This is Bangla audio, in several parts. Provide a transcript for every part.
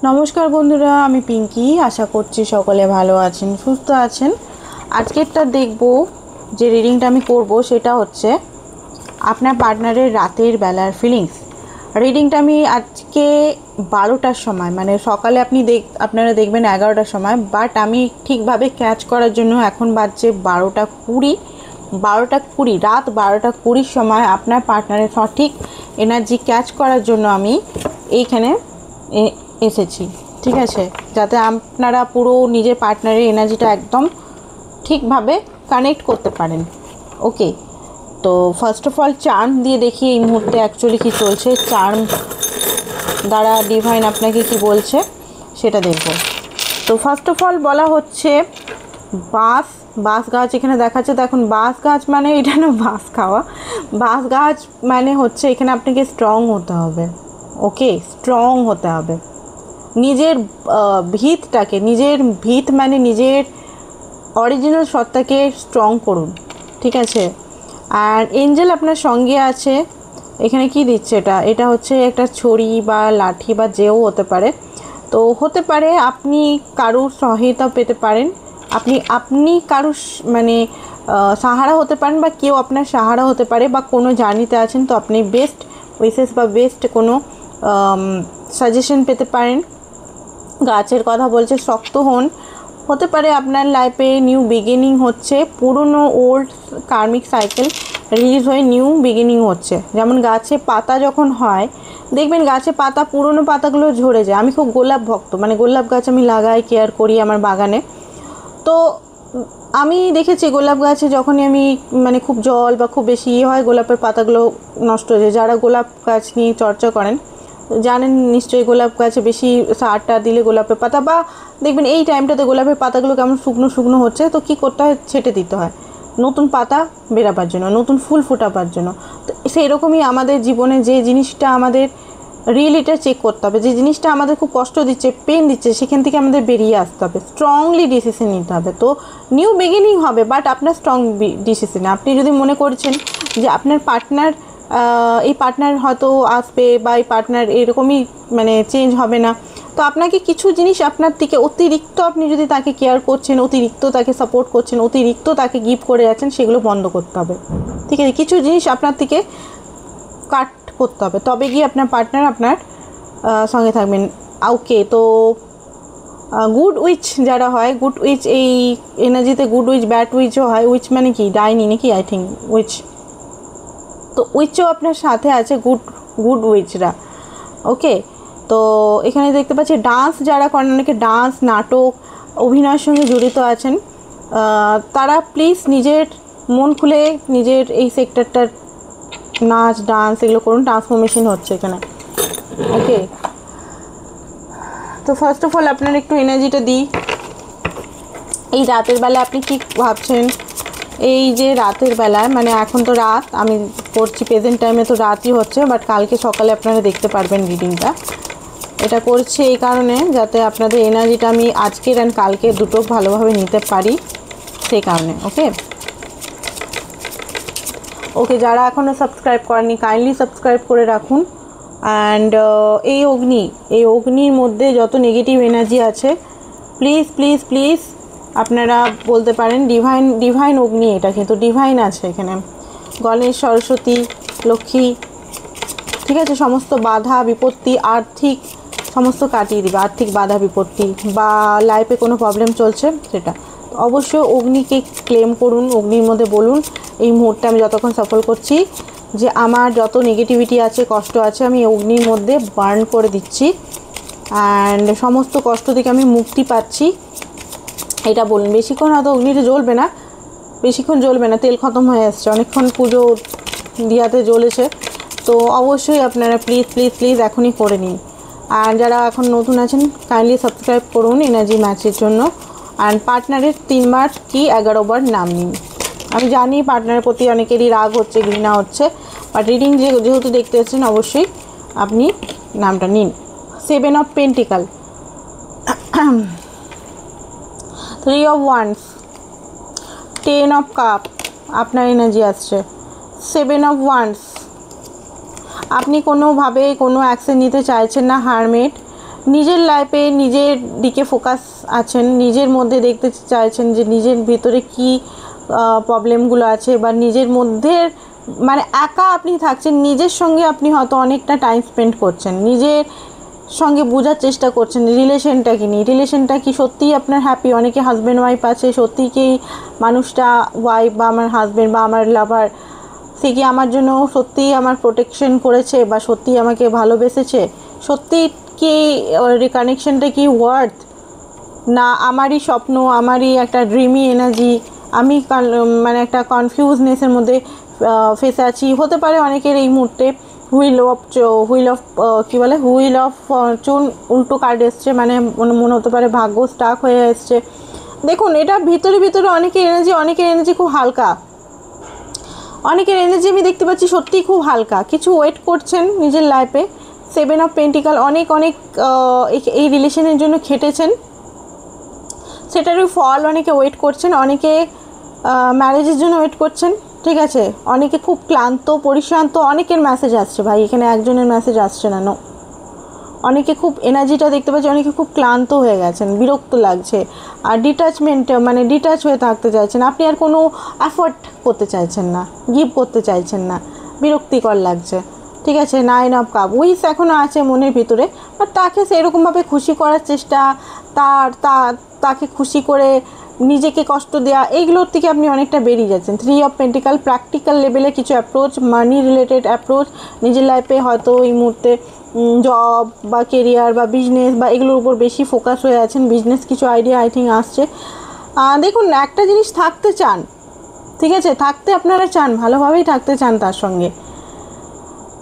নমস্কার বন্ধুরা, আমি পিঙ্কি। আশা করছি সকলে ভালো আছেন, সুস্থ আছেন। আজকেরটা দেখব, যে রিডিংটা আমি করব সেটা হচ্ছে আপনার পার্টনারের রাতের বেলার ফিলিংস। রিডিংটা আমি আজকে 12টার সময়, মানে সকালে আপনারা দেখবেন 11টার সময়, বাট আমি ঠিকভাবে ক্যাচ করার জন্য এখন বাজছে 12টা 20, রাত 12টা 20 সময় আপনার পার্টনারের সঠিক এনার্জি ক্যাচ করার জন্য আমি এইখানে এসেছি। ঠিক আছে, যাতে আপনারা পুরো নিজের পার্টনারের এনার্জিটা একদম ঠিকভাবে কানেক্ট করতে পারেন। ওকে, তো ফার্স্ট অফ অল চার্ম দিয়ে দেখি এই মুহূর্তে অ্যাকচুয়ালি কী চলছে, চার্ম দ্বারা ডিভাইন আপনাকে কি বলছে সেটা দেখব। তো ফার্স্ট অফ অল বলা হচ্ছে বাঁশ গাছ এখানে দেখাচ্ছে। দেখুন, বাঁশ গাছ মানে এটা না বাঁশ খাওয়া, বাঁশ গাছ মানে হচ্ছে এখানে আপনাকে স্ট্রং হতে হবে। ওকে, স্ট্রং হতে হবে নিজের ভিতটাকে, নিজের ভিত মানে নিজের অরিজিনাল সত্তাকে স্ট্রং করুন। ঠিক আছে, আর এঞ্জেল আপনার সঙ্গে আছে। এখানে কি দিচ্ছে, এটা হচ্ছে একটা ছড়ি বা লাঠি বা যেও হতে পারে। তো হতে পারে আপনি কারুর সহায়তা পেতে পারেন, আপনি কারুর মানে সাহারা হতে পারেন, বা কেউ আপনার সাহারা হতে পারে, বা কোনো জার্নিতে আছেন তো আপনি বেস্ট উইশেস বা বেস্ট কোনো সাজেশন পেতে পারেন। গাছের কথা বলছে, শক্ত হন। হতে পারে আপনার লাইফে নিউ বিগিনিং হচ্ছে, পুরনো ওল্ড কার্মিক সাইকেল রিলিজ হয়ে নিউ বিগিনিং হচ্ছে। যেমন গাছে পাতা যখন হয়, দেখবেন গাছে পাতা, পুরনো পাতাগুলো ঝরে যায়। আমি খুব গোলাপ ভক্ত, মানে গোলাপ গাছ আমি লাগাই, কেয়ার করি আমার বাগানে। তো আমি দেখেছি গোলাপ গাছে যখনই আমি মানে খুব জল বা খুব বেশি হয়, গোলাপের পাতাগুলো নষ্ট হয়ে যায়। যারা গোলাপ গাছ নিয়ে চর্চা করেন জানেন নিশ্চয়ই, গোলাপ গাছে বেশি সারটা দিলে গোলাপের পাতা, বা দেখবেন এই টাইমটাতে গোলাপের পাতাগুলো কেমন শুকনো শুকনো হচ্ছে, তো কী করতে হয়, ছেটে দিতে হয় নতুন পাতা বেরাবার জন্য, নতুন ফুল ফোটাবার জন্য। তো সেই রকমই আমাদের জীবনে যে জিনিসটা আমাদের রিয়েলিটা চেক করতে হবে, যে জিনিসটা আমাদের খুব কষ্ট দিচ্ছে, পেন দিচ্ছে, সেখান থেকে আমাদের বেরিয়ে আসতে হবে, স্ট্রংলি ডিসিশন নিতে হবে। তো নিউ বিগিনিং হবে, বাট আপনার স্ট্রং ডিসিশন। আপনি যদি মনে করছেন যে আপনার পার্টনার এই পার্টনার হয়তো আসবে, বা এই পার্টনার এরকমই মানে চেঞ্জ হবে না, তো আপনাকে কিছু জিনিস আপনার থেকে অতিরিক্ত, আপনি যদি তাকে কেয়ার করছেন, অতিরিক্ত তাকে সাপোর্ট করছেন, অতিরিক্ত তাকে গিফট করে যাচ্ছেন, সেগুলো বন্ধ করতে হবে। ঠিক আছে, কিছু জিনিস আপনার থেকে কাট করতে হবে, তবে গিয়ে আপনার পার্টনার আপনার সঙ্গে থাকবেন। ওকে, তো গুড উইচ যারা হয়, গুড উইচ এই এনার্জিতে গুড উইচ ব্যাড উইচও হয়। উইচ মানে কি, ডাইনি নাকি, আই থিঙ্ক উইচ। তো উইচও আপনার সাথে আছে, গুড উইচরা। ওকে, তো এখানে দেখতে পাচ্ছি ডান্স যারা করেন, অনেকে ডান্স, নাটক, অভিনয়ের সঙ্গে জড়িত আছেন, তারা প্লিজ নিজের মন খুলে নিজের এই সেক্টরটার নাচ, ডান্স এগুলো করুন, ট্রান্সফরমেশন হচ্ছে এখানে। ওকে, তো ফার্স্ট অফ অল আপনার একটু এনার্জিটা দিই। এই রাতের বেলা আপনি কি ভাবছেন? এই যে রাতের বেলায়, মানে এখন তো রাত, আমি করছি প্রেজেন্ট টাইমে তো রাতই হচ্ছে, বাট কালকে সকালে আপনারা দেখতে পারবেন রিডিংটা। এটা করছি এই কারণে যাতে আপনাদের এনার্জিটা আমি আজকের অ্যান্ড কালকে দুটো ভালোভাবে নিতে পারি, সেই কারণে। ওকে, যারা এখনও সাবস্ক্রাইব করেনি কাইন্ডলি সাবস্ক্রাইব করে রাখুন। অ্যান্ড এই অগ্নির মধ্যে যত নেগেটিভ এনার্জি আছে, প্লিজ প্লিজ প্লিজ আপনারা বলতে পারেন ডিভাইন অগ্নি, এটা কিন্তু ডিভাইন আছে এখানে। গণেশ, সরস্বতী, লক্ষ্মী, ঠিক আছে, সমস্ত বাধা বিপত্তি আর্থিক সমস্ত কাটিয়ে দিবে। আর্থিক বাধা বিপত্তি বা লাইফে কোনো প্রবলেম চলছে সেটা অবশ্যই অগ্নিকে ক্লেম করুন। অগ্নির মধ্যে বলুন, এই মুহূর্তে আমি যতক্ষণ সফল করছি, যে আমার যত নেগেটিভিটি আছে, কষ্ট আছে, আমি অগ্নির মধ্যে বার্ন করে দিচ্ছি, অ্যান্ড সমস্ত কষ্ট থেকে আমি মুক্তি পাচ্ছি, এটা বলুন। বেশিক্ষণ হয়তো অগ্নিটা জ্বলবে না, তেল খতম হয়ে আসছে, অনেকক্ষণ পুজো দিয়াতে জ্বলেছে। তো অবশ্যই আপনারা প্লিজ প্লিজ প্লিজ এখনই করে নিন। আর যারা এখন নতুন আছেন কাইন্ডলি সাবস্ক্রাইব করুন এনার্জি ম্যাচের জন্য। অ্যান্ড পার্টনারের 3 বার কি 11 বার নাম নিন। আমি জানি পার্টনারের প্রতি অনেকেরই রাগ হচ্ছে, ঘৃণা হচ্ছে, বাট রিডিং যেহেতু দেখতে এসেছেন, অবশ্যই আপনি নামটা নিন। 7 of pentacle, 3 of wands, 10 of cup, আপনার এনার্জি আসছে। 7 অফ ওয়ান্ডস, আপনি কোনোভাবে কোনো অ্যাকশন নিতে চাইছেন না, হারমেট, নিজের লাইফে নিজের দিকে ফোকাস আছেন, নিজের মধ্যে দেখতে চাইছেন যে নিজের ভিতরে কী প্রবলেমগুলো আছে, বা নিজের মধ্যে মানে একা আপনি থাকছেন, নিজের সঙ্গে আপনি হয়তো অনেকটা টাইম স্পেন্ড করছেন, নিজের সঙ্গে বোঝার চেষ্টা করছেন রিলেশনটা কি নিয়ে, রিলেশনটা কি সত্যিই আপনার হ্যাপি। অনেকে হাজব্যান্ড ওয়াইফ আছে, সত্যিই কি মানুষটা ওয়াইফ বা আমার হাজব্যান্ড বা আমার লাভার সে কি আমার জন্য সত্যিই আমার প্রোটেকশন করেছে বা সত্যিই আমাকে ভালোবেসেছে, সত্যি কি কানেকশনটা কি ওয়ার্থ, না আমারই স্বপ্ন, আমারই একটা ড্রিমি এনার্জি, আমি মানে একটা কনফিউজনেসের মধ্যে ফেসে আছি। হতে পারে অনেকের এই মুহূর্তে হুইল অফ কী বলে হুইল অফ ফরচুন উল্টো কার্ড এসছে, মানে মনে হতে পারে ভাগ্য স্টাক হয়ে এসছে। দেখুন এটা ভিতরে ভিতরে অনেকের এনার্জি খুব হালকা, অনেকের এনার্জি আমি দেখতে পাচ্ছি সত্যিই খুব হালকা, কিছু ওয়েট করছেন নিজের লাইফে। 7 অফ পেন্টিকাল, অনেক এই রিলেশনের জন্য খেটেছেন, সেটারই ফল অনেকে ওয়েট করছেন, অনেকে ম্যারেজের জন্য ওয়েট করছেন, ঠিক আছে। অনেকে খুব ক্লান্ত পরিশ্রান্ত, অনেকের মেসেজ আসছে ভাই, এখানে একজনের মেসেজ আসছে না, নো। অনেকে খুব এনার্জিটা দেখতে পাচ্ছি, অনেকে খুব ক্লান্ত হয়ে গেছেন, বিরক্ত লাগছে, আর মানে ডিটাচ হয়ে থাকতে চাইছেন, আপনি আর কোনো এফোর্ট করতে চাইছেন না, গিভ করতে চাইছেন না, বিরক্তিকর লাগছে, ঠিক আছে। 9 অফ কাপ, উইস এখনও আছে মনের ভিতরে, বাট তাকে সেরকমভাবে খুশি করার চেষ্টা, তাকে খুশি করে নিজেকে কষ্ট দেওয়া, এইগুলোর থেকে আপনি অনেকটা বেরিয়ে যাচ্ছেন। 3 অফ পেন্টিকাল, প্র্যাকটিক্যাল লেভেলে কিছু অ্যাপ্রোচ, মানি রিলেটেড অ্যাপ্রোচ, নিজের লাইফে হয়তো এই মুহূর্তে জব বা কেরিয়ার বা বিজনেস বা এগুলোর উপর বেশি ফোকাস হয়ে আছেন, বিজনেস কিছু আইডিয়া আই থিঙ্ক আসছে। দেখুন একটা জিনিস থাকতে চান, ঠিক আছে, থাকতে আপনারা চান, ভালোভাবেই থাকতে চান তার সঙ্গে,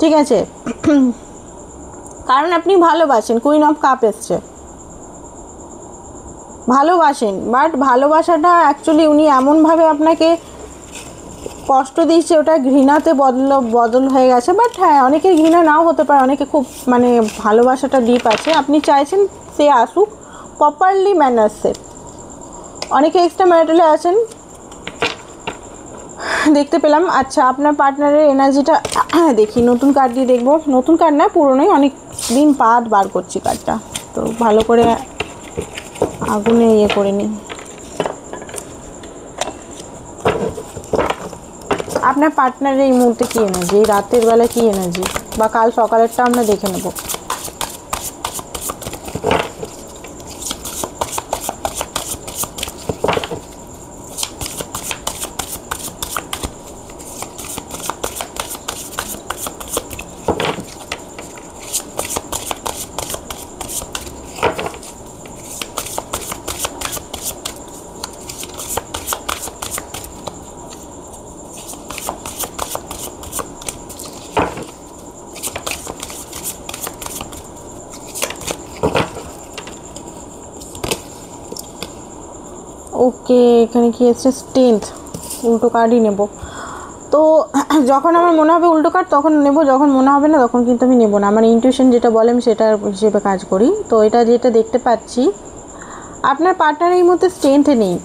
ঠিক আছে, কারণ আপনি ভালোবাসেন। কুইন অফ কাপ এসছে, ভালোবাসেন, বাট ভালোবাসাটা অ্যাকচুয়ালি উনি এমনভাবে আপনাকে কষ্ট দিচ্ছে, ওটা ঘৃণাতে বদল হয়ে গেছে। বাট হ্যাঁ, অনেকের ঘৃণা নাও হতে পারে, অনেকে খুব মানে ভালোবাসাটা ডিপ আছে, আপনি চাইছেন সে আসুক প্রপারলি ম্যানার্সে। অনেকে এক্সট্রা ম্যারিটালে আছেন দেখতে পেলাম। আচ্ছা, আপনার পার্টনারের এনার্জিটা দেখি, নতুন কার্ড দিয়ে দেখবো, নতুন কার্ড না পুরনোই, অনেক দিন বার করছি কার্ডটা, তো ভালো করে আগুনে করে নিই। আপনার পার্টনারের এই মুহূর্তে কী এনার্জি, এই রাতের বেলা কী এনার্জি, বা কাল সকালেরটা আমরা দেখে নেব। ওকে, এখানে কি এসছে, স্ট্রেংথ, উল্টো কার্ডই নেব। তো যখন আমার মনে হবে উল্টো কার্ড তখন নেব, যখন মনে হবে না তখন কিন্তু আমি নেব না। আমার ইনটিউশন যেটা বলে আমি সেটার হিসেবে কাজ করি। তো এটা যেটা দেখতে পাচ্ছি, আপনার পার্টনার এই মুহূর্তে স্ট্রেংথে নেই,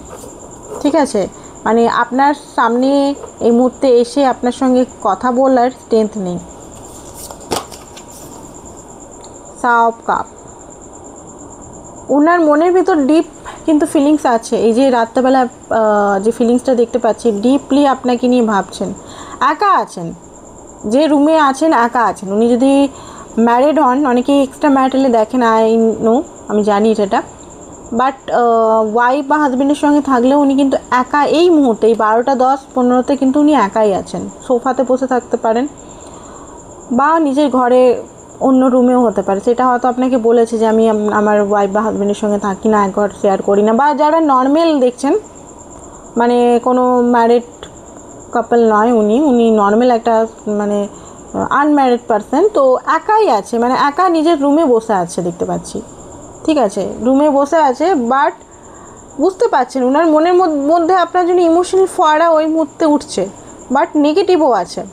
ঠিক আছে, মানে আপনার সামনে এই মুহূর্তে এসে আপনার সঙ্গে কথা বলার স্ট্রেংথ নেই। সাফ কাপ, ওনার মনের ভিতর ডিপ কিন্তু ফিলিংস আছে, এই যে রাত্রেবেলা যে ফিলিংসটা দেখতে পাচ্ছি, ডিপলি আপনাকে নিয়ে ভাবছেন, একা আছেন, যে রুমে আছেন একা আছেন। উনি যদি ম্যারিড হন, অনেকেই এক্সট্রা ম্যারিটালে দেখেন, আই নো, আমি জানি সেটা, বাট ওয়াইফ বা হাজব্যান্ডের সঙ্গে থাকলেও উনি কিন্তু একা এই মুহূর্তে, এই 12:10-15 কিন্তু উনি একাই আছেন। সোফাতে বসে থাকতে পারেন বা নিজের ঘরে অন্য রুমেও হতে পারে, সেটা হয়তো আপনাকে বলেছে যে আমি আমার ওয়াইফ বা হাজব্যান্ডের সঙ্গে থাকি না, এক ঘর শেয়ার করি না, বা যারা নর্মাল দেখছেন, মানে কোনো ম্যারিড কাপল নয়, উনি নর্মাল একটা মানে আনম্যারিড পারসন, তো একাই আছে, মানে একা নিজের রুমে বসে আছে দেখতে পাচ্ছি, ঠিক আছে, রুমে বসে আছে। বাট বুঝতে পারছেন ওনার মনের মধ্যে আপনার জন্য ইমোশনাল ফোয়ারা ওই মুহূর্তে উঠছে, বাট নেগেটিভও আছে,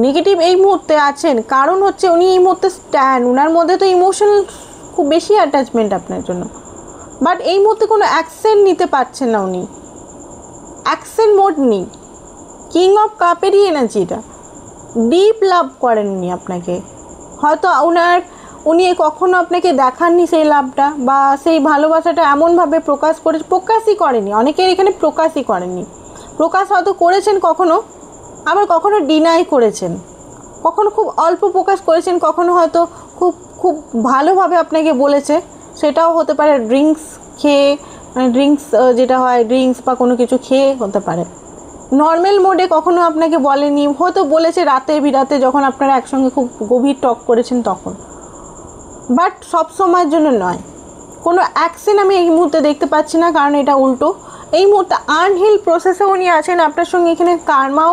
নেগেটিভ এই মুহূর্তে আছেন, কারণ হচ্ছে উনি এই মুহূর্তে ওনার মধ্যে তো ইমোশনাল খুব বেশি অ্যাটাচমেন্ট আপনার জন্য, বাট এই মুহূর্তে কোনো অ্যাকশন নিতে পারছেন না, উনি অ্যাকশন মোড নেই। কিং অফ কাপেরই এনার্জি, এটা ডিপ লাভ করেন উনি আপনাকে, হয়তো উনি কখনো আপনাকে দেখাননি সেই লাভটা বা সেই ভালোবাসাটা এমনভাবে প্রকাশই করেনি। অনেকের এখানে প্রকাশই করেনি, প্রকাশ হয়তো করেছেন কখনো, আবার কখনো ডিনাই করেছেন, কখনো খুব অল্প প্রকাশ করেছেন, কখনো হয়তো খুব খুব ভালোভাবে আপনাকে বলেছে, সেটাও হতে পারে ড্রিঙ্কস খেয়ে, মানে ড্রিঙ্কস যেটা হয় ড্রিঙ্কস বা কোনো কিছু খেয়ে হতে পারে। নর্মাল মোডে কখনো আপনাকে বলেনি, হয়তো বলেছে রাতে বিরাতে যখন আপনারা একসঙ্গে খুব গভীর টক করেছেন তখন, বাট সব সময়ের জন্য নয়। কোনো অ্যাকশন আমি এই মুহূর্তে দেখতে পাচ্ছি না, কারণ এটা উল্টো। এই মুহূর্তে আনহিল প্রসেসে উনি আছেন আপনার সঙ্গে, এখানে কার্মাও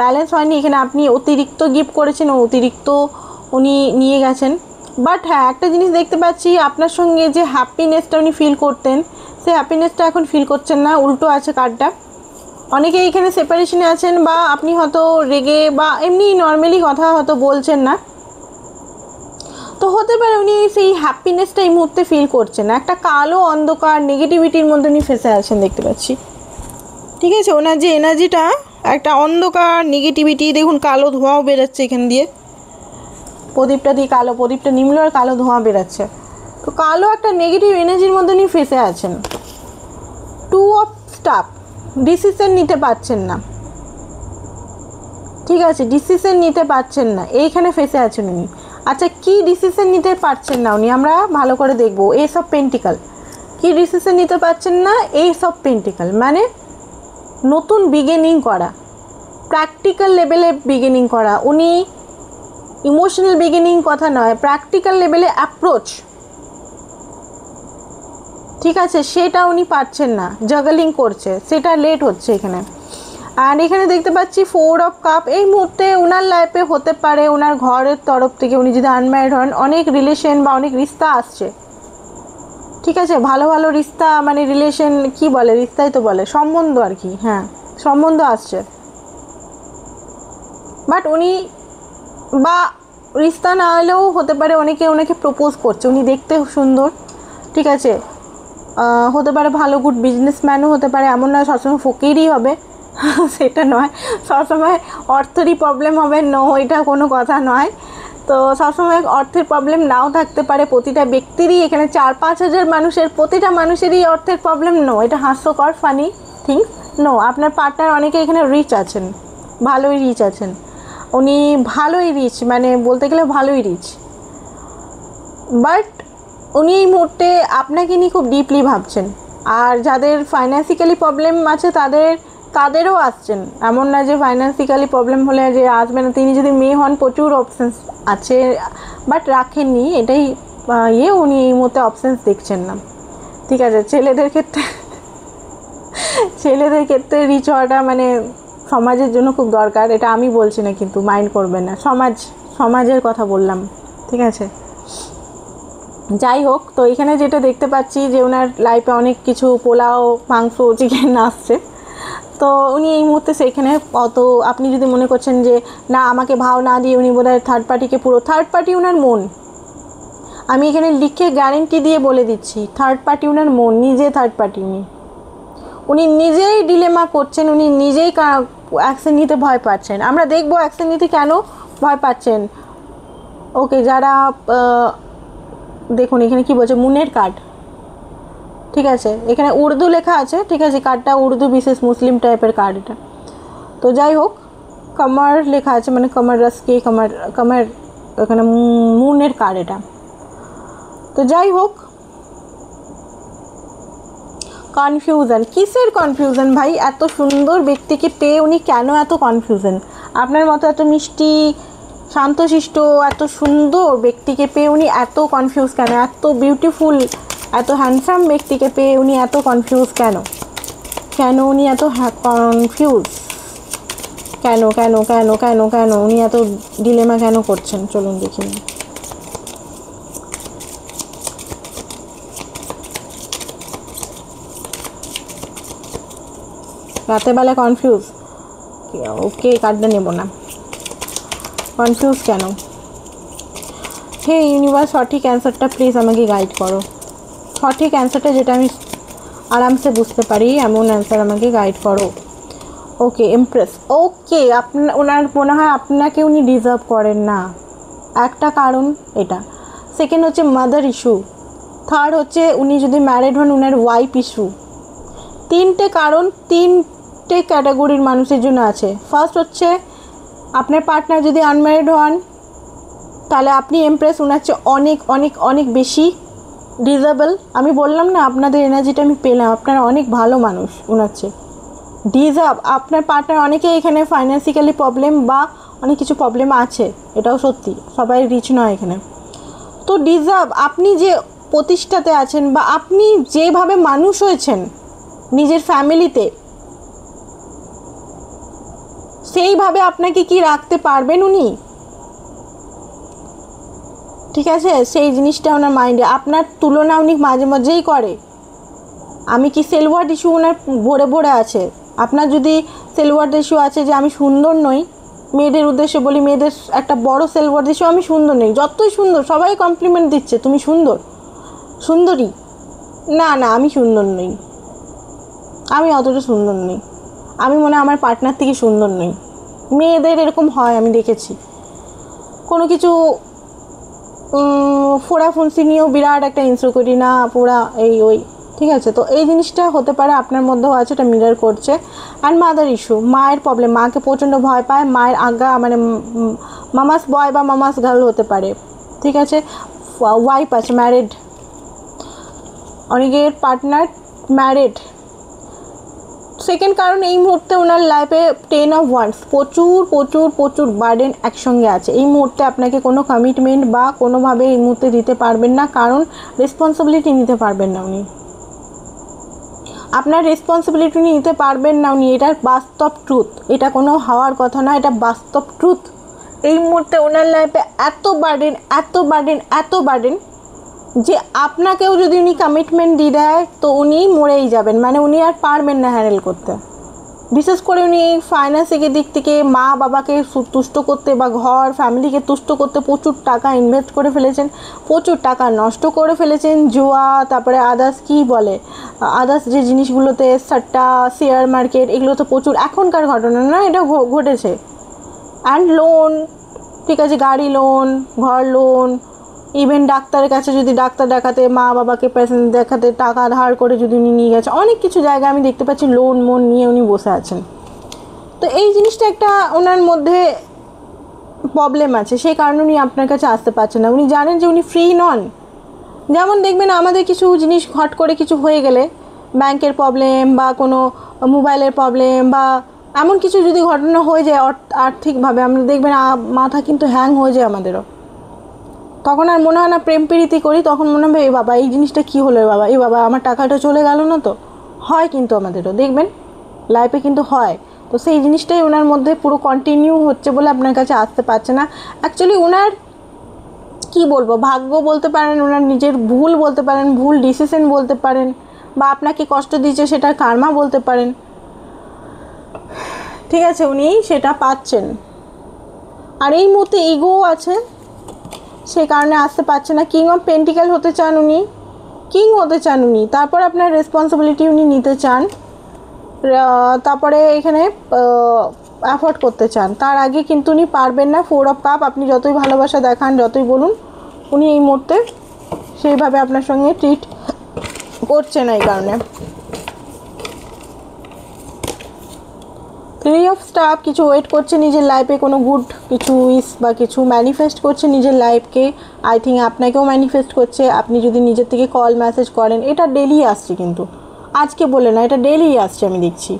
ব্যালেন্স হয়নি, এখানে আপনি অতিরিক্ত গিফট করেছেন, অতিরিক্ত উনি নিয়ে গেছেন। বাট হ্যাঁ, একটা জিনিস দেখতে পাচ্ছি, আপনার সঙ্গে যে হ্যাপিনেসটা উনি ফিল করতেন সেই হ্যাপিনেসটা এখন ফিল করছেন না, উল্টো আছে কার্ডটা। অনেকে এখানে সেপারেশনে আছেন, বা আপনি হয়তো রেগে বা এমনি নর্মালি কথা হয়তো বলছেন না, তো হতে পারে উনি সেই হ্যাপিনেসটা এই মুহূর্তে ফিল করছেন না। একটা কালো অন্ধকার নেগেটিভিটির মধ্যে উনি ফেসে আছেন দেখতে পাচ্ছি, ঠিক আছে। ওনার যে এনার্জিটা একটা অন্ধকার নেগেটিভিটি, দেখুন কালো ধোঁয়াও বেরোচ্ছে এখান দিয়ে, প্রদীপটা দিয়ে কালো, প্রদীপটা নিমলো আর কালো ধোঁয়া বেরোচ্ছে, তো কালো একটা নেগেটিভ এনার্জির মধ্যে উনি ফেসে আছেন। 2 অফ স্টাফ, ডিসিশন নিতে পারছেন না, ঠিক আছে, ডিসিশন নিতে পারছেন না, এইখানে ফেসে আছেন উনি। আচ্ছা, কি ডিসিশন নিতে পারছেন না উনি, আমরা ভালো করে দেখবো। এস অফ পেন্টিকাল, কি ডিসিশন নিতে পারছেন না? এস অফ পেন্টিকাল মানে নতুন বিগিনিং করা, প্র্যাকটিক্যাল লেভেলে বিগিনিং করা। উনি ইমোশনাল বিগিনিং কথা নয়, প্র্যাকটিক্যাল লেভেলে অ্যাপ্রোচ, ঠিক আছে, সেটা উনি পাচ্ছেন না, জাগলিং করছে, সেটা লেট হচ্ছে এখানে। আর এখানে দেখতে পাচ্ছি 4 অফ কাপ, এই মুহূর্তে ওনার লাইফে হতে পারে ওনার ঘরের তরফ থেকে, উনি যদি আনম্যারিড হন, অনেক রিলেশন বা অনেক রিস্তা আসছে, ঠিক আছে, ভালো ভালো রিস্তা, মানে রিলেশন কি বলে, রিস্তাই তো বলে, সম্বন্ধ আর কি, হ্যাঁ সম্বন্ধ আসছে। বাট উনি, বা রিস্তা না হলেও হতে পারে অনেকে ওনাকে প্রপোজ করছে, উনি দেখতে সুন্দর, ঠিক আছে, হতে পারে ভালো গুড বিজনেসম্যানও হতে পারে, এমন নয় সবসময় ফকিরই হবে সেটা নয়, সবসময় অর্থেরই প্রবলেম হবে, এটা কোনো কথা নয়। তো সবসময় অর্থের প্রবলেম নাও থাকতে পারে, প্রতিটা ব্যক্তিরই, এখানে 4-5 হাজার মানুষের প্রতিটা মানুষেরই অর্থের প্রবলেম, এটা হাস্যকর ফানি থিংস, আপনার পার্টনার অনেকে এখানে রিচ আছেন, ভালোই রিচ আছেন, উনি ভালোই রিচ, মানে বলতে গেলে ভালোই রিচ, বাট উনি এই মুহূর্তে আপনাকে নিয়ে খুব ডিপলি ভাবছেন। আর যাদের ফাইন্যান্সিক্যালি প্রবলেম আছে তাদেরও আসছেন, এমন না যে ফাইন্যান্সিক্যালি প্রবলেম হলে যে আসবে না। তিনি যদি মেয়ে হন, প্রচুর অপশানস আছে, বাট রাখেননি, এটাই উনি এই মুহূর্তে অপশানস দেখছেন না, ঠিক আছে। ছেলেদের ক্ষেত্রে রিচ হওয়াটা মানে সমাজের জন্য খুব দরকার, এটা আমি বলছি না, কিন্তু মাইন্ড করবেন না, সমাজের কথা বললাম, ঠিক আছে। যাই হোক, তো এখানে যেটা দেখতে পাচ্ছি যে ওনার লাইফে অনেক কিছু পোলাও, মাংস, চিকেন আসছে, তো উনি এই মুহূর্তে সেখানে অত, আপনি যদি মনে করছেন যে না আমাকে ভাও না দিয়ে উনি বোধহয় থার্ড পার্টিকে, পুরো থার্ড পার্টি ওনার মন, আমি এখানে লিখে গ্যারেন্টি দিয়ে বলে দিচ্ছি, থার্ড পার্টি ওনার মন, নিজে থার্ড পার্টি, উনি নিজেই ডিলেমা করছেন, উনি নিজেই অ্যাকশন নিতে ভয় পাচ্ছেন। আমরা দেখবো অ্যাকশন নিতে কেন ভয় পাচ্ছেন। ওকে, যারা দেখুন এখানে কি বলছে, মুনের কার্ড, ঠিক আছে, এখানে উর্দু লেখা আছে, ঠিক আছে, কার্ডটা উর্দু বিশেষ মুসলিম টাইপের কার্ড এটা। তো যাই হোক, কমার লেখা আছে, মানে কমার রাস্কি, কমার এখানে মুনের কার্ড এটা। তো যাই হোক, কনফিউশন, কিসের কনফিউশন ভাই? এত সুন্দর ব্যক্তিকে পেয়ে উনি কেন এত কনফিউশন? আপনার মতো এত মিষ্টি, শান্তশিষ্ট, এত সুন্দর ব্যক্তিকে পেয়ে উনি এত কনফিউজ কেন? এত বিউটিফুল, এত হ্যান্ডসাম ব্যক্তিকে পেয়ে উনি এত কনফিউজ কেন? উনি এত কনফিউজ কেন উনি এত ডিলেমা কেন করছেন? চলুন দেখি। রাতের বেলা কনফিউজ, ওকে কার্ডটা নেব না। কনফিউজ কেন? হে ইউনিভার্স, সঠিক অ্যান্সারটা প্লিজ আমাকে গাইড করো, সঠিক অ্যান্সারটা যেটা আমি আরামসে বুঝতে পারি, এমন অ্যান্সার আমাকে গাইড করো। ওকে, এমপ্রেস, ওকে, ওনার মনে হয় আপনাকে উনি ডিজার্ভ করেন না, একটা কারণ এটা। সেকেন্ড হচ্ছে মাদার ইস্যু, থার্ড হচ্ছে উনি যদি ম্যারিড হন উনার ওয়াইফ ইস্যু। তিনটে কারণ তিনটে ক্যাটাগরির মানুষের জন্য আছে। ফার্স্ট হচ্ছে আপনার পার্টনার যদি আনম্যারিড হন তাহলে আপনি এমপ্রেস ওনার চেয়ে অনেক অনেক অনেক বেশি ডিজার্ভেবল। আমি বললাম না আপনাদের এনার্জিটা আমি পেলাম, আপনারা অনেক ভালো মানুষ ওনার চেয়ে ডিজার্ভ। আপনার পার্টনার অনেকে এখানে ফাইন্যান্সিক্যালি প্রবলেম বা অনেক কিছু প্রবলেম আছে, এটাও সত্যি, সবাই রিচ নয় এখানে। তো ডিজার্ভ, আপনি যে প্রতিষ্ঠাতে আছেন বা আপনি যেভাবে মানুষ হয়েছেন নিজের ফ্যামিলিতে, সেইভাবে আপনাকে কি রাখতে পারবেন উনি? ঠিক আছে, সেই জিনিসটা ওনার মাইন্ডে। আপনার তুলনা উনি মাঝে মাঝেই করে। আমি কি সেলওয়ার্ড ইস্যু ওনার ভরে ভরে আছে। আপনার যদি সেলওয়ার্ড ইস্যু আছে যে আমি সুন্দর নই, মেয়েদের উদ্দেশ্যে বলি, মেয়েদের একটা বড় সেলওয়ার্ড ইস্যু আমি সুন্দর নই। যতই সুন্দর, সবাই কমপ্লিমেন্ট দিচ্ছে তুমি সুন্দর, সুন্দরী, না না আমি সুন্দর নই, আমি অতটা সুন্দর নই, আমি মনে হয় আমার পার্টনার থেকে সুন্দর নই। মেয়েদের এরকম হয়, আমি দেখেছি। কোনো কিছু ফোড়াফুন্সি নিয়েও বিরাট একটা ইনসিকিউরিটি, না পুরা এই ওই। ঠিক আছে, তো এই জিনিসটা হতে পারে আপনার মধ্যেও আছে, এটা মিরর করছে। আর মাদার ইস্যু, মায়ের প্রবলেম, মাকে প্রচণ্ড ভয় পায়, মায়ের আগা মানে মামাস বয় বা মামাস গার্ল হতে পারে। ঠিক আছে, ওয়াইফ আছে ম্যারিড, অনেকের পার্টনার ম্যারিড। সেকেন্ড কারণ এই মুহূর্তে ওনার লাইফে 10 of Wands, প্রচুর প্রচুর প্রচুর বার্ডেন একসঙ্গে আছে। এই মুহূর্তে আপনাকে কোনো কমিটমেন্ট বা কোনোভাবে এই মুহূর্তে দিতে পারবেন না, কারণ রেসপন্সিবিলিটি নিতে পারবেন না উনি। আপনার রেসপন্সিবিলিটি নিতে পারবেন না উনি, এটার বাস্তব ট্রুথ, এটা কোনো হওয়ার কথা না, এটা বাস্তব ট্রুথ। এই মুহূর্তে ওনার লাইফে এত বার্ডেন এত বার্ডেন এত বার্ডেন যে আপনাকেও যদি উনি কমিটমেন্ট দিয়ে দেয় তো উনি মরেই যাবেন, মানে উনি আর পারবেন না হ্যান্ডেল করতে। বিশেষ করে উনি ফাইন্যান্সিকের দিক থেকে মা বাবাকে তুষ্ট করতে বা ঘর ফ্যামিলিকে তুষ্ট করতে প্রচুর টাকা ইনভেস্ট করে ফেলেছেন, প্রচুর টাকা নষ্ট করে ফেলেছেন। জুয়া, তারপরে আদার্স কী বলে, আদার্স যে জিনিসগুলোতে সাট্টা, শেয়ার মার্কেট, এগুলো তো প্রচুর এখনকার ঘটনা না, এটা ঘটেছে। অ্যান্ড লোন, ঠিক আছে, গাড়ি লোন, ঘর লোন, ইভেন ডাক্তারের কাছে যদি ডাক্তার দেখাতে, মা বাবাকে পেশেন্ট দেখাতে টাকা ধার করে যদি উনি নিয়ে গেছে, অনেক কিছু জায়গায় আমি দেখতে পাচ্ছি লোন মোন নিয়ে উনি বসে আছেন। তো এই জিনিসটা একটা ওনার মধ্যে প্রবলেম আছে, সেই কারণে উনি আপনার কাছে আসতে পারছেন না। উনি জানেন যে উনি ফ্রি নন। যেমন দেখবেন আমাদের কিছু জিনিস হট করে কিছু হয়ে গেলে, ব্যাংকের প্রবলেম বা কোনো মোবাইলের প্রবলেম বা এমন কিছু যদি ঘটনা হয়ে যায় আর্থিকভাবে, আমরা দেখবেন মাথা কিন্তু হ্যাং হয়ে যায় আমাদেরও। তখন আর মনে হয় না প্রেম প্রীতি করি, তখন মনে হবে এ বাবা এই জিনিসটা কী হলো, বাবা এ বাবা আমার টাকাটা চলে গেল না তো। হয় কিন্তু আমাদেরও দেখবেন লাইফে কিন্তু হয়। তো সেই জিনিসটাই ওনার মধ্যে পুরো কন্টিনিউ হচ্ছে বলে আপনার কাছে আসতে পারছে না। অ্যাকচুয়ালি ওনার কী বলবো, ভাগ্য বলতে পারেন, ওনার নিজের ভুল বলতে পারেন, ভুল ডিসিশন বলতে পারেন, বা আপনাকে কষ্ট দিচ্ছে সেটা কার্মা বলতে পারেন। ঠিক আছে, উনি সেটা পাচ্ছেন। আর এই মুহূর্তে ইগো আছে, সেই কারণে আসতে পারছে না। কিং অফ পেন্টিক্যাল হতে চান উনি, কিং হতে চান উনি, তারপর আপনার রেসপন্সিবিলিটি উনি নিতে চান, তারপরে এখানে অ্যাফোর্ড করতে চান। তার আগে কিন্তু উনি পারবেন না। 4 of Cups, আপনি যতই ভালোবাসা দেখান, যতই বলুন, উনি এই মুহূর্তে সেইভাবে আপনার সঙ্গে ট্রিট করছে না। এই কারণে 3 of Cups, কিছু ওয়েট করছে নিজের লাইফে, কোনো গুড কিছু উইস বা কিছু ম্যানিফেস্ট করছে নিজের লাইফকে। আই থিঙ্ক আপনাকেও ম্যানিফেস্ট করছে। আপনি যদি নিজের থেকে কল মেসেজ করেন, এটা ডেলি আসছে, কিন্তু আজকে বলে না, এটা ডেলি আসছে আমি দেখছি।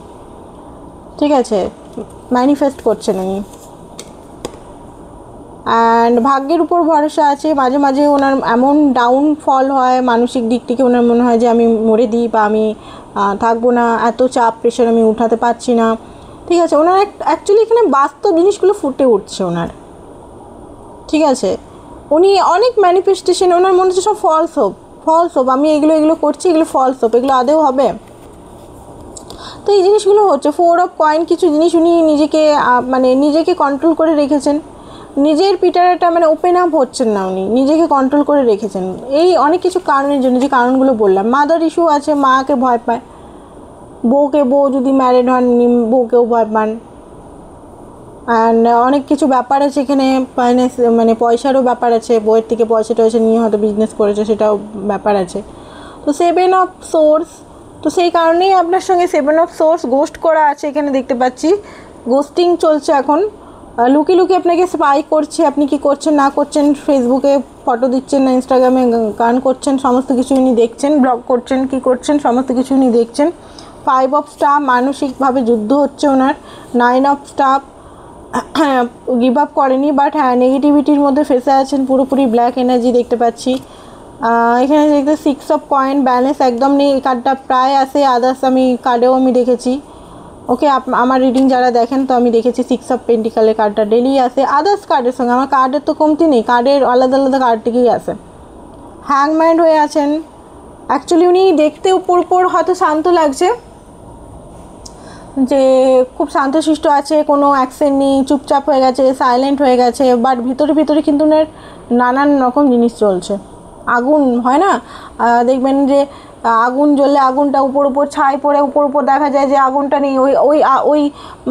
ঠিক আছে, ম্যানিফেস্ট করছেন উনি। অ্যান্ড ভাগ্যের উপর ভরসা আছে। মাঝে মাঝে ওনার এমন ডাউনফল হয় মানসিক দিক থেকে, ওনার মনে হয় যে আমি মরে দিই বা আমি থাকবো না, এত চাপ প্রেশার আমি উঠাতে পারছি না। ঠিক আছে, ওনার অ্যাকচুয়ালি এখানে বাস্তব জিনিসগুলো ফুটে উঠছে ওনার। ঠিক আছে, উনি অনেক ম্যানিফেস্টেশন, ওনার মনে হচ্ছে সব ফলস হোপ, আমি এগুলো করছি, এগুলো ফলস হোপ, এগুলো আদেও হবে। তো এই জিনিসগুলো হচ্ছে 4 of Coins, কিছু জিনিস উনি নিজেকে কন্ট্রোল করে রেখেছেন, নিজের পিটারটা ওপেন আপ হচ্ছেন না, উনি নিজেকে কন্ট্রোল করে রেখেছেন এই অনেক কিছু কারণের জন্য, যে কারণগুলো বললাম। মাদার ইস্যু আছে, মাকে ভয় পায়, বউ যদি ম্যারিড হন বউকেও ভয় পান। অ্যান্ড অনেক কিছু ব্যাপার আছে এখানে, ফাইন্যান্স মানে পয়সারও ব্যাপার আছে, বইয়ের থেকে পয়সা টয়সা নিয়ে হয়তো বিজনেস করেছে, সেটাও ব্যাপার আছে। তো 7 অফ সোর্স, তো সেই কারণেই আপনার সঙ্গে 7 অফ সোর্স গোস্ট করা আছে এখানে দেখতে পাচ্ছি। গোস্টিং চলছে এখন, লুকিয়ে লুকিয়ে আপনাকে স্পাই করছে, আপনি কি করছেন না করছেন, ফেসবুকে ফটো দিচ্ছেন না ইনস্টাগ্রামে গান করছেন, সমস্ত কিছু উনি দেখছেন, ব্লগ করছেন, কি করছেন সমস্ত কিছু উনি দেখছেন। 5 অফ স্টাফ, মানসিকভাবে যুদ্ধ হচ্ছে ওনার। 9 অফ স্টাফ, গিভ আপ করেনি, বাট হ্যাঁ নেগেটিভিটির মধ্যে ফেসে আছেন, পুরোপুরি ব্ল্যাক এনার্জি দেখতে পাচ্ছি। এখানে দেখতে 6 অফ কয়েন, ব্যালেন্স একদম নেই, এই কার্ডটা প্রায় আসে, আদার্স আমি কার্ডেও আমি দেখেছি। ওকে, আমার রিডিং যারা দেখেন তো আমি দেখেছি 6 অফ পেন্টিকালের কার্ডটা ডেলি আসে আদার্স কার্ডের সঙ্গে, আমার কার্ডের তো কমতি নেই, কার্ডের আলাদা আলাদা কার্ড থেকেই আসে। হ্যাংম্যান হয়ে আছেন, অ্যাকচুয়ালি উনি দেখতে উপর উপর হয়তো শান্ত লাগছে, যে খুব শান্তশিষ্ট আছে, কোনো অ্যাকশন নেই, চুপচাপ হয়ে গেছে, সাইলেন্ট হয়ে গেছে, বাট ভিতরে ভিতরে কিন্তু ওনার নানান রকম জিনিস চলছে। আগুন হয় না, দেখবেন যে আগুন জ্বললে আগুনটা উপর উপর ছাই পড়ে উপর উপর দেখা যায় যে আগুনটা নেই, ওই ওই ওই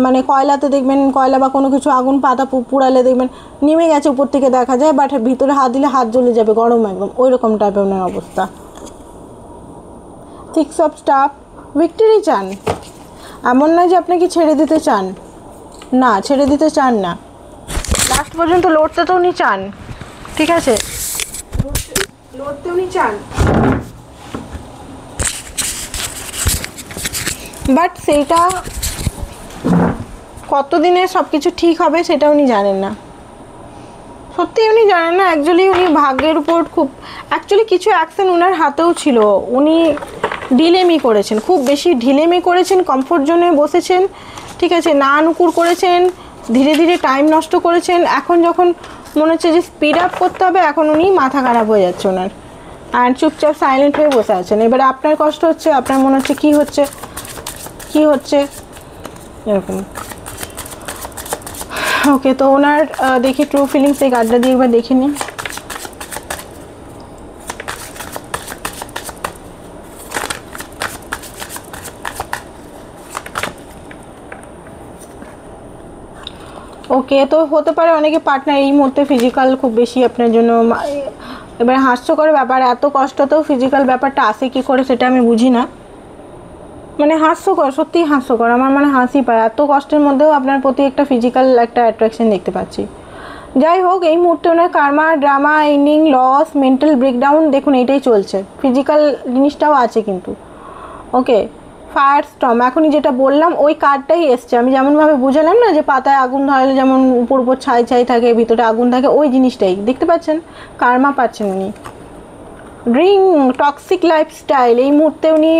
মানে কয়লাতে দেখবেন, কয়লা বা কোনো কিছু আগুন পাতা পুড়ালে দেখবেন নেমে গেছে উপর থেকে দেখা যায়, বাট ভিতরে হাত দিলে হাত জ্বলে যাবে, গরম একদম, ওই রকম টাইপের ওনার অবস্থা। 6 অফ স্টাফ, ভিক্টরি চান, এমন নয় যে আপনাকে ছেড়ে দিতে চান, না ছেড়ে দিতে চান না, লাস্ট পর্যন্ত লড়তে তো উনি চান, ঠিক আছে, লড়তে উনি চান, বাট সেইটা কতদিনে সব কিছু ঠিক হবে সেটা উনি জানেন না, সত্যি উনি জানেন না। অ্যাকচুয়ালি উনি ভাগ্যের উপর খুব, অ্যাকচুয়ালি কিছু অ্যাকশন ওনার হাতেও ছিল, উনি ঢিলেমি করেছেন, খুব বেশি ঢিলেমি করেছেন, কমফোর্ট জোনে বসেছেন, ঠিক আছে, না নুকুর করেছেন, ধীরে ধীরে টাইম নষ্ট করেছেন। এখন যখন মনে হচ্ছে যে স্পিড আপ করতে হবে, এখন উনি মাথা খারাপ হয়ে যাচ্ছে ওনার, অ্যান্ড চুপচাপ সাইলেন্ট হয়ে বসে আছেন। এবারে আপনার কষ্ট হচ্ছে, আপনার মনে হচ্ছে কী হচ্ছে কী হচ্ছে এরকম। ওকে, তো ওনার দেখি ট্রু ফিলিংস, এই কার্ডটা দিয়ে একবার দেখে নিই। ওকে, তো হতে পারে অনেকে পার্টনার এই মুহূর্তে ফিজিক্যাল খুব বেশি আপনার জন্য, এবার হাস্যকর ব্যাপার, এত কষ্টতেও ফিজিক্যাল ব্যাপারটা আসে কী করে সেটা আমি বুঝি না, মানে হাস্যকর, সত্যিই হাস্যকর, আমার মানে হাসি পায়, এত কষ্টের মধ্যেও আপনার প্রতি একটা ফিজিক্যাল একটা অ্যাট্রাকশন দেখতে পাচ্ছি। যাই হোক, এই মুহূর্তে ওনার karma, drama, ending, loss, mental breakdown, দেখুন এইটাই চলছে, ফিজিক্যাল জিনিসটাও আছে কিন্তু। ওকে, ফায়ার স্টর্ম, এখনই যেটা বললাম ওই কার্ডটাই এসছে, আমি যেমনভাবে বুঝালাম না যে পাতায় আগুন ধরালে যেমন উপর উপর ছাই ছাই থাকে, ভিতরে আগুন থাকে, ওই জিনিসটাই দেখতে পাচ্ছেন, কার্মা পাচ্ছেন উনি। ড্রিং, টক্সিক লাইফস্টাইল, এই মুহূর্তে উনি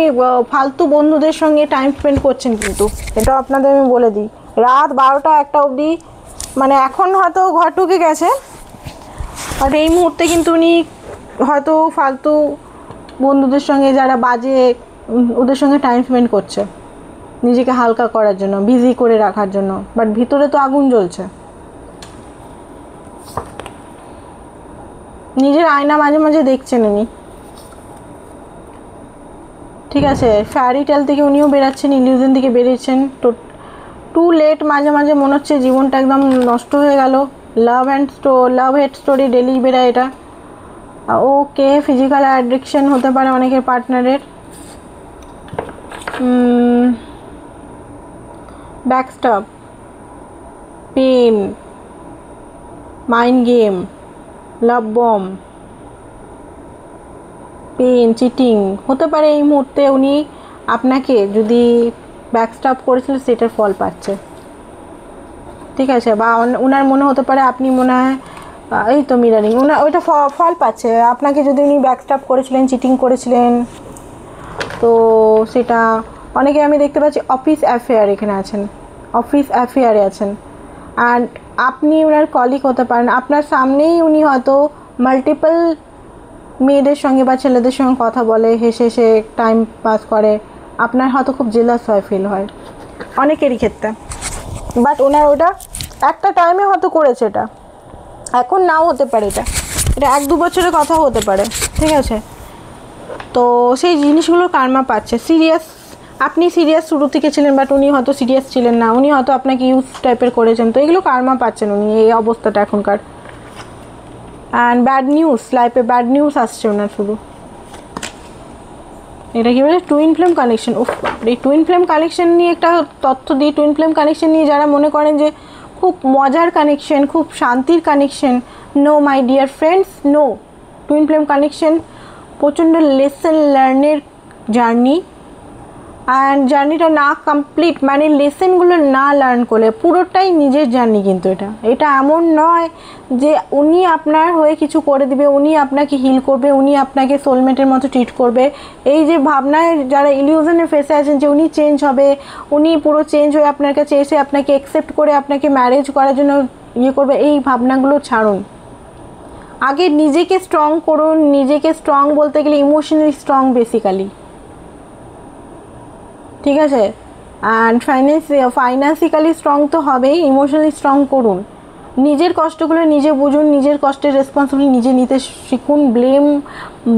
ফালতু বন্ধুদের সঙ্গে টাইম স্পেন্ড করছেন, কিন্তু এটা আপনাদের আমি বলে দিই, রাত 12টা 1টা অবধি, মানে এখন হয়তো ঘর ঢুকে গেছে, আর এই মুহূর্তে কিন্তু উনি হয়তো ফালতু বন্ধুদের সঙ্গে যারা বাজে, ওদের সঙ্গে টাইম স্পেন্ড করছে নিজেকে হালকা করার জন্য, বিজি করে রাখার জন্য, বাট ভিতরে তো আগুন জ্বলছে। নিজের আয়না মাঝে মাঝে দেখছেন উনি, ঠিক আছে, ফ্যারি টেল থেকে উনিও বেরাচ্ছেন, ইলিউশন থেকে বেরিয়েছেন, তো টু লেট, মাঝে মাঝে মনে হচ্ছে জীবনটা একদম নষ্ট হয়ে গেল, লাভ হেট স্টোরি ডেলি বেরায় এটা। ওকে, ফিজিক্যাল অ্যাডিকশন হতে পারে অনেকের পার্টনারের, ব্যাকস্টপ, পেন, মাইন্ড গেম, লাভ বম, পেন, চিটিং হতে পারে। এই মুহূর্তে উনি আপনাকে যদি ব্যাকস্টপ করেছিল সেটার ফল পাচ্ছে, ঠিক আছে, বা ওনার মনে হতে পারে আপনি মনে হয়, এই তো মিরারিং, ওনার ওইটা ফল পাচ্ছে, আপনাকে যদি উনি ব্যাকস্টপ করেছিলেন, চিটিং করেছিলেন, তো সেটা অনেকে আমি দেখতে পাচ্ছি অফিস অ্যাফেয়ার, এখানে আছেন অফিস অ্যাফেয়ারে আছেন, অ্যান্ড আপনি ওনার কলিগ হতে পারেন, আপনার সামনেই উনি হয়তো মাল্টিপল মেয়েদের সঙ্গে বা ছেলেদের সঙ্গে কথা বলে, হেসে হেসে টাইম পাস করে, আপনার হয়তো খুব জেলাস হয়, ফিল হয় অনেকেরই ক্ষেত্রে, বাট ওনার ওটা একটা টাইমে হয়তো করেছে, এটা এখন নাও হতে পারে, এটা 1-2 বছরের কথাও হতে পারে, ঠিক আছে, তো সেই জিনিসগুলো কার্মা পাচ্ছে। সিরিয়াস আপনি সিরিয়াস শুরু থেকে ছিলেন, বাট উনি হয়তো সিরিয়াস ছিলেন না, উনি হয়তো আপনাকে ইউজ টাইপের করেছেন, তো এগুলো কার্মা পাচ্ছেন উনি এই অবস্থাটা এখনকার। অ্যান্ড ব্যাড নিউজ, লাইফে ব্যাড নিউজ আসছে ওনার শুধু। এটা কি বলে টুইন ফ্লেম কানেকশন। উফ, এই টুইন ফ্লেম কানেকশন নিয়ে একটা তথ্য দিই। টুইন ফ্লেম কানেকশন নিয়ে যারা মনে করেন যে খুব মজার কানেকশন, খুব শান্তির connection, no my dear friends, no. Twin flame connection প্রচণ্ড লেসন লার্নের জার্নি, অ্যান্ড জার্নিটা না কমপ্লিট মানে লেসেনগুলো না লার্ন করলে পুরোটাই নিজের জার্নি। কিন্তু এটা এমন নয় যে উনি আপনার হয়ে কিছু করে দিবে, উনি আপনাকে হিল করবে, উনি আপনাকে সোলমেটের মতো ট্রিট করবে। এই যে ভাবনায় যারা ইলিউশনে ফেসে আছেন যে উনি চেঞ্জ হবে, উনি পুরো চেঞ্জ হয়ে আপনার কাছে এসে আপনাকে অ্যাকসেপ্ট করে আপনাকে ম্যারেজ করার জন্য ইয়ে করবে, এই ভাবনাগুলো ছাড়ুন। আগে নিজেকে স্ট্রং করুন। নিজেকে স্ট্রং বলতে গেলে ইমোশনালি স্ট্রং বেসিক্যালি, ঠিক আছে? অ্যান্ড ফাইন্যান্সিক্যালি স্ট্রং তো হবেই, ইমোশনালি স্ট্রং করুন। নিজের কষ্টগুলো নিজে বুঝুন, নিজের কষ্টের রেসপন্সিবিলিটি নিজে নিতে শিখুন। ব্লেম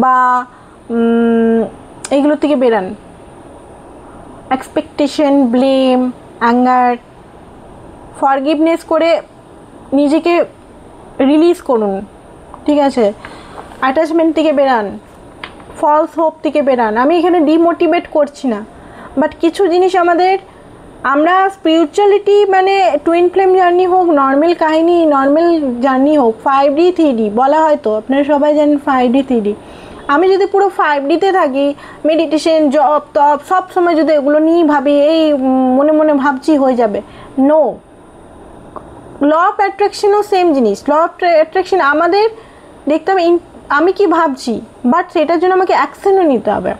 বা এইগুলো থেকে বেরান। এক্সপেকটেশন, ব্লেম, অ্যাঙ্গার, ফরগিভনেস করে নিজেকে রিলিজ করুন, ঠিক আছে? অ্যাটাচমেন্ট থেকে বেরান, ফলস হোপ থেকে বেরান। আমি এখানে ডিমোটিভেট করছি না, বাট কিছু জিনিস আমরা স্পিরিচুয়ালিটি মানে টুইন ফ্লেম জার্নি হোক, নর্মাল কাহিনী, নর্মাল জার্নি হোক, 5D 3D বলা হয় তো, আপনারা সবাই জানেন 5D 3D। আমি যদি পুরো 5Dতে থাকি, মেডিটেশন, জব টপ সব সময় যদি এগুলো নিয়েই ভাবি, এই মনে মনে ভাবছি হয়ে যাবে, নো। ল অফ অ্যাট্রাকশনও সেম জিনিস। ল অফ অ্যাট্রাকশন আমাদের দেখতে হবে আমি কি ভাবছি, বাট সেটার জন্য আমাকে অ্যাকশনও নিতে হবে।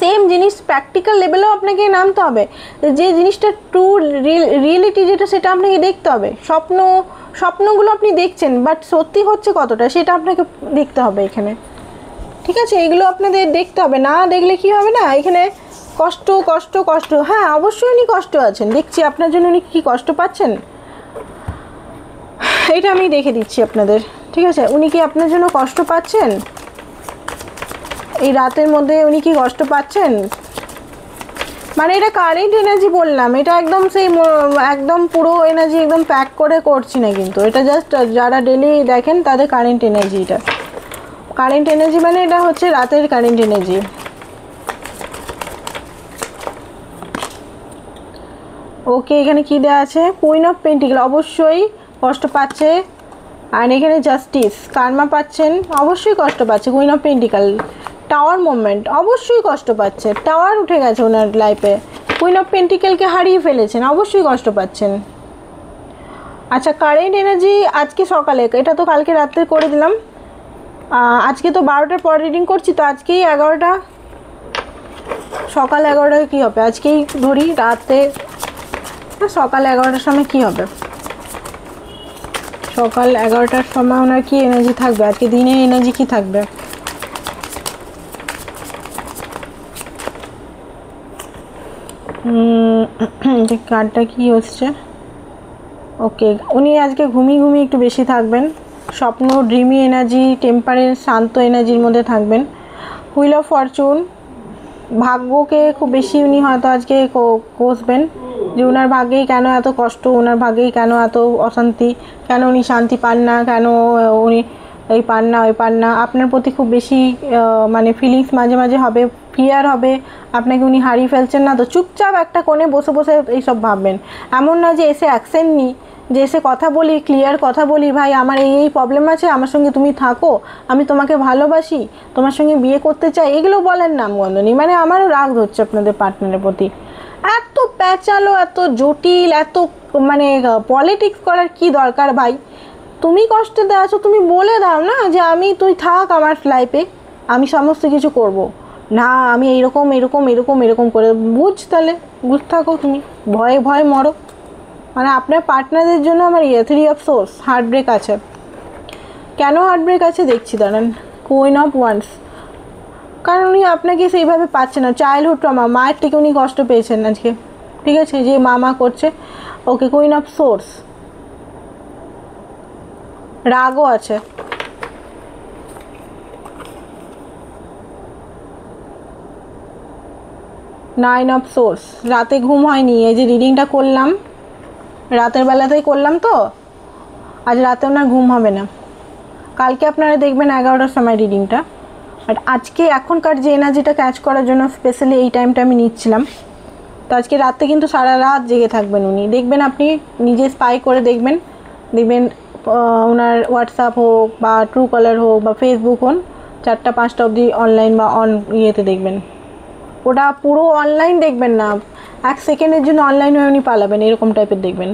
সেম জিনিস প্র্যাকটিক্যাল লেভেলেও আপনাকে নামতে হবে, যে জিনিসটা ট্রু রিয়েলিটি যেটা সেটা আপনাকে দেখতে হবে। স্বপ্নগুলো আপনি দেখছেন, বাট সত্যি হচ্ছে কতটা সেটা আপনাকে দেখতে হবে এখানে, ঠিক আছে? এগুলো আপনাদের দেখতে হবে, না দেখলে কি হবে না, এখানে কষ্ট কষ্ট কষ্ট। হ্যাঁ, অবশ্যই উনি কষ্ট আছেন, দেখছি আপনার জন্য উনি কী কষ্ট পাচ্ছেন, এটা আমি দেখে দিচ্ছি আপনাদের, ঠিক আছে? উনি কি আপনার জন্য কষ্ট পাচ্ছেন এই রাতের মধ্যে? উনি কি কষ্ট পাচ্ছেন? মানে এটা কারেন্ট এনার্জি বললাম, এটা একদম সেই একদম পুরো এনার্জি একদম প্যাক করে করছি না, কিন্তু এটা জাস্ট যারা ডেলি দেখেন তাদের কারেন্ট এনার্জি। এটা কারেন্ট এনার্জি মানে এটা হচ্ছে রাতের কারেন্ট এনার্জি। ওকে, এখানে কি দেওয়া আছে? কুইন অফ পেন্টিকল, অবশ্যই কষ্ট পাচ্ছে। আর এখানে জাস্টিস, কার্মা পাচ্ছেন, অবশ্যই কষ্ট পাচ্ছে। Queen of pentacle, tower movement, অবশ্যই কষ্ট পাচ্ছে, টাওয়ার উঠে গেছে ওনার লাইফে। কুইন অফ পেন্টিকলকে হারিয়ে ফেলেছেন, অবশ্যই কষ্ট পাচ্ছেন। আচ্ছা, কারেন্ট এনার্জি আজকে সকালে, এটা তো কালকে রাত্রে করে দিলাম, আজকে তো 12টার পর রিডিং করছি, তো আজকেই 11টা, সকাল 11টায় কী হবে আজকেই ধরি, রাতে সকাল 11টার সময় কী হবে? সকাল 11টার সময় ওনার কী এনার্জি থাকবে আজকে, দিনে এনার্জি কী থাকবে? কার্ডটা কি হচ্ছে? ওকে, উনি আজকে ঘুমিয়ে একটু বেশি থাকবেন, স্বপ্ন, ড্রিমি এনার্জি, টেম্পারেন্স, শান্ত এনার্জির মধ্যে থাকবেন। হুইল অফ ফরচুন, ভাগ্যকে খুব বেশি উনি হয়তো আজকে কষবেন যে ওনার ভাগ্যেই কেন এত কষ্ট, ওনার ভাগ্যেই কেন এত অশান্তি, কেন উনি শান্তি পান না, কেন উনি এই পান না ওই পান না। আপনার প্রতি খুব বেশি মানে ফিলিংস মাঝে মাঝে হবে, ফিয়ার হবে, আপনাকে উনি হারিয়ে ফেলছেন না, তো চুপচাপ একটা কোণে বসে বসে এইসব ভাববেন। এমন না যে এসে অ্যাকশন নিই, যে এসে কথা বলি, ক্লিয়ার কথা বলি, ভাই আমার এই প্রবলেম আছে, আমার সঙ্গে তুমি থাকো, আমি তোমাকে ভালোবাসি, তোমার সঙ্গে বিয়ে করতে চাই, এগুলো বলেন নামগন্ধ নেই। মানে আমারও রাগ ধরছে আপনাদের পার্টনারের প্রতি। এত প্যাচালো, এত জটিল, এত মানে পলিটিক্স করার কি দরকার ভাই? তুমি কষ্টতে আছো, তুমি বলে দাও না যে তুই থাক আমার লাইফে, আমি সমস্ত কিছু করব না, আমি এইরকম এরকম এরকম এরকম করে বুঝ, তাহলে বুঝ থাকো, তুমি ভয়ে ভয়ে মরো। মানে আপনার পার্টনারদের জন্য আমার 3 অফ সোর্স, হার্ট ব্রেক আছে। কেন হার্ট ব্রেক আছে দেখছি, দাঁড়ান। কুইন অফ ওয়ান্স, কারণ উনি আপনাকে সেইভাবে পাচ্ছে না, চাইল্ডহুড ট্রমা, মায়ের থেকে উনি কষ্ট পেয়েছেন আজকে, ঠিক আছে, যে মা করছে। ওকে, কুইন অফ সোর্স, রাগও আছে। 9 অফ সোর্স, রাতে ঘুম হয়নি, এই যে রিডিংটা করলাম রাতের বেলাতেই করলাম, তো আজ রাতে ওনার ঘুম হবে না। কালকে আপনারা দেখবেন 11টার সময় রিডিংটা, বাট আজকে এখনকার যে এনার্জিটা ক্যাচ করার জন্য স্পেশালি এই টাইমটা আমি নিচ্ছিলাম। তো আজকে রাতে কিন্তু সারা রাত জেগে থাকবেন উনি, দেখবেন আপনি নিজে স্পাই করে দেখবেন ওনার হোয়াটসঅ্যাপ হোক বা ট্রু কলার হোক বা ফেসবুক হোক 4টা 5টা অবধি অনলাইন বা ইয়েতে দেখবেন। ওটা পুরো অনলাইন দেখবেন না, 1 সেকেন্ডের জন্য অনলাইন হয়ে উনি পালাবেন, এরকম টাইপের দেখবেন।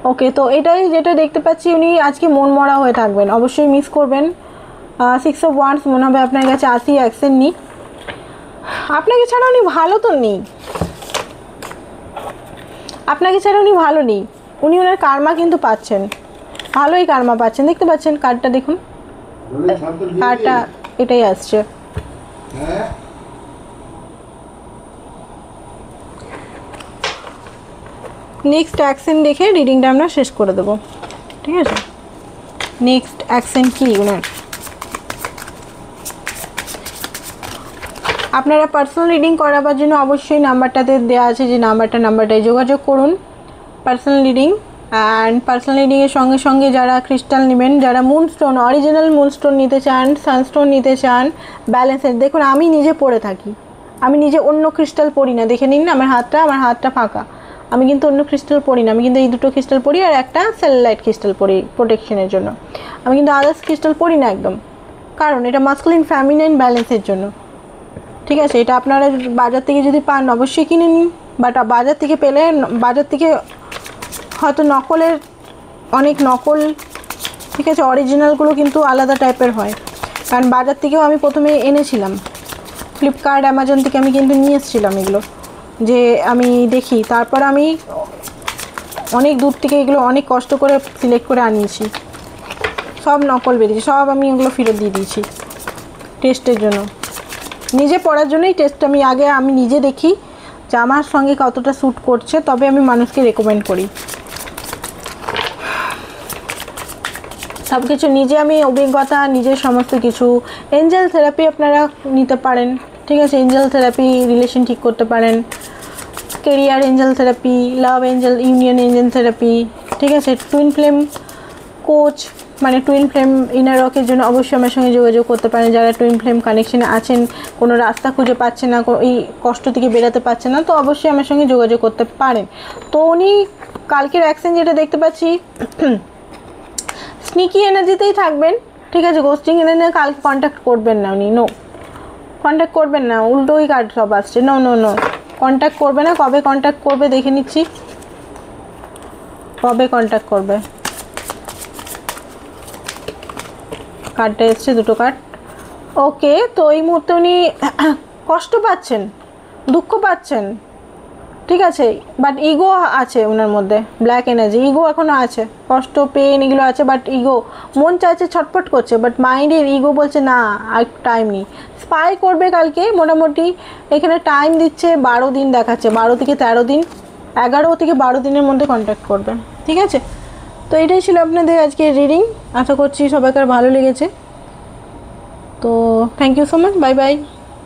ওকে, তো এটাই যেটা দেখতে পাচ্ছি, উনি আজকে মন মরা হয়ে থাকবেন, অবশ্যই মিস করবেন। 6 অফ ওয়ান্স মনে হবে আপনার কাছে আসি অ্যাকশন নেই, আপনাকে ছাড়া উনি ভালো তো নেই, আপনাকে ছাড়া উনি ভালো নেই। উনি ওনার কার্মা কিন্তু পাচ্ছেন, ভালোই কার্মা পাচ্ছেন, দেখতে পাচ্ছেন কার্ডটা দেখুন, কার্ডটা এটাই আসছে। নেক্সট অ্যাকশন দেখে রিডিংটা আমরা শেষ করে দেবো, ঠিক আছে। নেক্সট অ্যাকশন কি ওনার? আপনারা পার্সোনাল রিডিং করাবার জন্য অবশ্যই নাম্বারটাতে দেওয়া আছে, যে নাম্বারটায় যোগাযোগ করুন পার্সোনাল রিডিং। অ্যান্ড পার্সোনাল রিডিংয়ের সঙ্গে সঙ্গে যারা ক্রিস্টাল নেবেন, যারা মুনস্টোন, অরিজিনাল মুনস্টোন নিতে চান, সানস্টোন নিতে চান, ব্যালেন্সের, দেখুন আমি নিজে পরে থাকি, আমি নিজে অন্য ক্রিস্টাল পরি না, দেখে নিন না আমার হাতটা ফাঁকা, আমি কিন্তু অন্য ক্রিস্টাল পরি না, আমি কিন্তু এই দুটো ক্রিস্টাল পরি আর একটা সেলুলাইট ক্রিস্টাল পরি প্রোটেকশনের জন্য, আমি কিন্তু আদার্স ক্রিস্টাল পরি না একদম, কারণ এটা মাস্কুলিন ফেমিনাইন ব্যালেন্সের জন্য, ঠিক আছে। এটা আপনারা বাজার থেকে যদি পান অবশ্যই কিনে নিন, বাট বাজার থেকে পেলে, বাজার থেকে হয়তো অনেক নকল, ঠিক আছে, অরিজিনালগুলো কিন্তু আলাদা টাইপের হয়, কারণ বাজার থেকেও আমি প্রথমে এনেছিলাম, ফ্লিপকার্ট অ্যামাজন থেকে আমি কিন্তু নিয়ে এসেছিলাম এগুলো, যে আমি দেখি, তারপর আমি অনেক দূর থেকে এগুলো অনেক কষ্ট করে সিলেক্ট করে আনিয়েছি, সব নকল বেরিয়েছে, সব আমি ওগুলো ফেরত দিয়ে দিয়েছি টেস্টের জন্য, নিজে পড়ার জন্যই টেস্ট আমি নিজে দেখি যে আমার সঙ্গে কতটা স্যুট করছে, তবে আমি মানুষকে রেকমেন্ড করি। সব কিছু নিজে আমি অভিজ্ঞতা, নিজের সমস্ত কিছু। এঞ্জেল থেরাপি আপনারা নিতে পারেন, ঠিক আছে, এঞ্জেল থেরাপি রিলেশন ঠিক করতে পারেন, কেরিয়ার এঞ্জেল থেরাপি, লাভ এঞ্জেল, ইউনিয়ন এঞ্জেল থেরাপি, ঠিক আছে। টুইন ফ্লেম কোচ, মানে টুইন ফ্লেম ইনার ওয়ার্কের জন্য অবশ্যই আমার সঙ্গে যোগাযোগ করতে পারেন, যারা টুইন ফ্লেম কানেকশানে আছেন, কোনো রাস্তা খুঁজে পাচ্ছে না, এই কষ্ট থেকে বেরোতে পারছে না, তো অবশ্যই আমার সঙ্গে যোগাযোগ করতে পারেন। তো উনি কালকের অ্যাকশন যেটা দেখতে পাচ্ছি, স্নিকি এনার্জিতেই থাকবেন, ঠিক আছে, গোস্টিং এনার্জি কালকে কন্ট্যাক্ট করবেন না উনি, নো কন্ট্যাক্ট করবেন না, উল্টোই কার্ড সব আসছে, নো নো নো কন্ট্যাক্ট করবে না। কবে কন্ট্যাক্ট করবে দেখে নিচ্ছি, কবে কন্ট্যাক্ট করবে, কার্ডটা এসছে, দুটো কার্ড। ওকে, তো এই মুহূর্তে উনি কষ্ট পাচ্ছেন, দুঃখ পাচ্ছেন, ঠিক আছে, বাট ইগো আছে ওনার মধ্যে, ব্ল্যাক এনার্জি, ইগো এখনও আছে, কষ্ট পেন এগুলো আছে, বাট ইগো, মন চাইছে, ছটফট করছে, বাট মাইন্ডের ইগো বলছে না, আর টাইম নেই। স্পাই করবে কালকে, মোটামুটি এখানে টাইম দিচ্ছে 12 দিন দেখাচ্ছে, 12 থেকে 13 দিন, 11 থেকে 12 দিনের মধ্যে কন্ট্যাক্ট করবে, ঠিক আছে। তো এটাই ছিল আপনাদের আজকের রিডিং, আশা করছি সবাইকার ভালো লেগেছে। তো thank you so much, bye by.